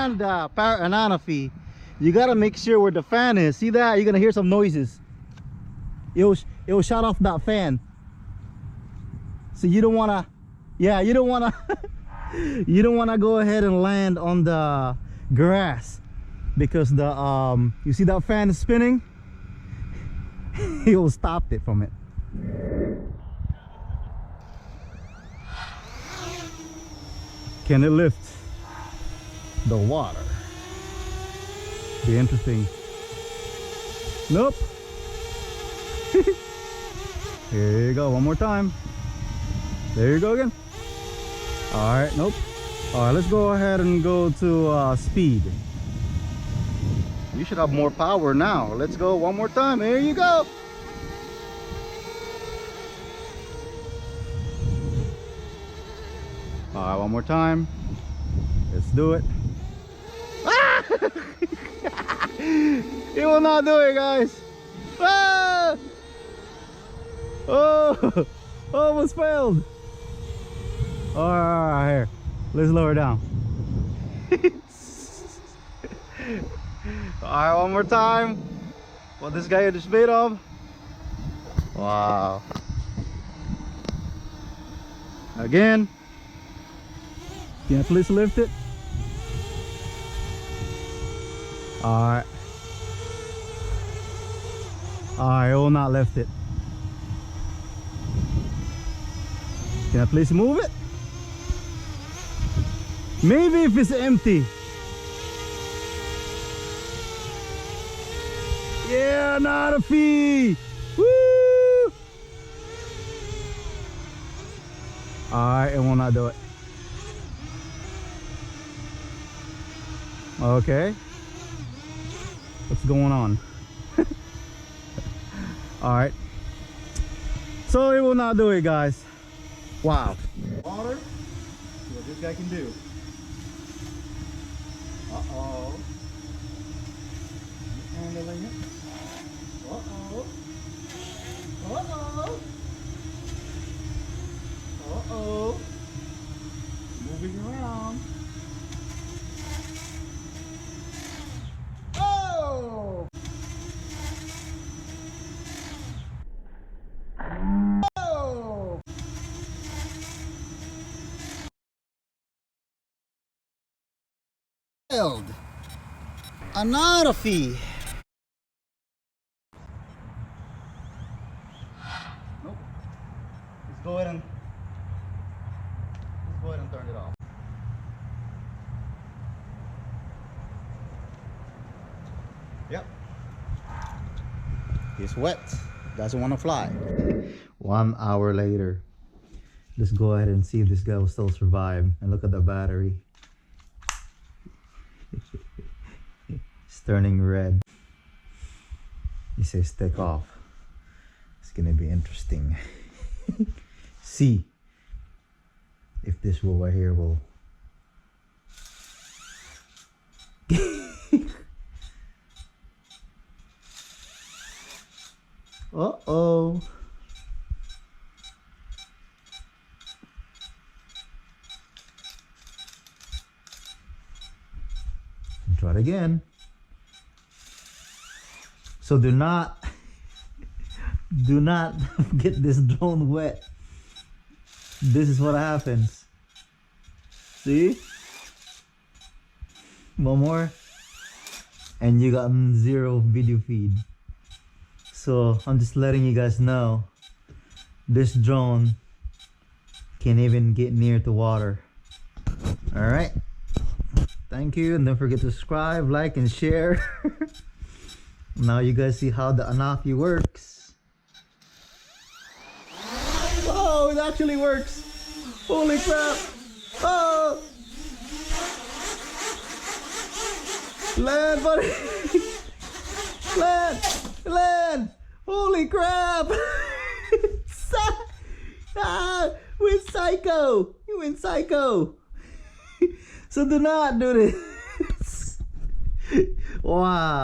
land the Parrot Anafi, you gotta make sure where the fan is. See that? You're gonna hear some noises. It will shut off that fan. So you don't wanna, yeah, you don't wanna you don't wanna go ahead and land on the grass, because the you see that fan is spinning. It will stop it from it. Can it lift the water? Be interesting. Nope. Here you go, one more time. There you go again. All right, nope. All right, let's go ahead and go to speed. You should have more power now. Let's go one more time. Here you go. All right, one more time. Let's do it. Ah! It will not do it, guys. Ah! Oh, almost failed. All right, here. Let's lower down. All right, one more time. What this guy is made of. Wow. Again. Can you please lift it? Alright. Alright, I will not lift it. Can I please move it? Maybe if it's empty. Yeah, Anafi! Woo! Alright, it will not do it. Okay, what's going on? All right, so it will not do it, guys. Wow. Water, see what this guy can do. Uh-oh. Handling it. Uh-oh. Uh-oh. Uh-oh. Moving around. Anafi. Nope. Let's go ahead and turn it off. Yep. It's wet. Doesn't want to fly. 1 hour later. Let's go ahead and see if this guy will still survive. And look at the battery. It's turning red. He says take off. It's gonna be interesting. See if this will right here will uh-oh. Try it again. So do not get this drone wet. This is what happens. See? One more and you got 0 video feed. So I'm just letting you guys know this drone can't even get near to water. All right, thank you, and don't forget to subscribe, like, and share. Now you guys see how the Anafi works. Oh, it actually works. Holy crap. Oh, land, buddy. Land. Holy crap. We're psycho. You went psycho. So do not do this. Wow.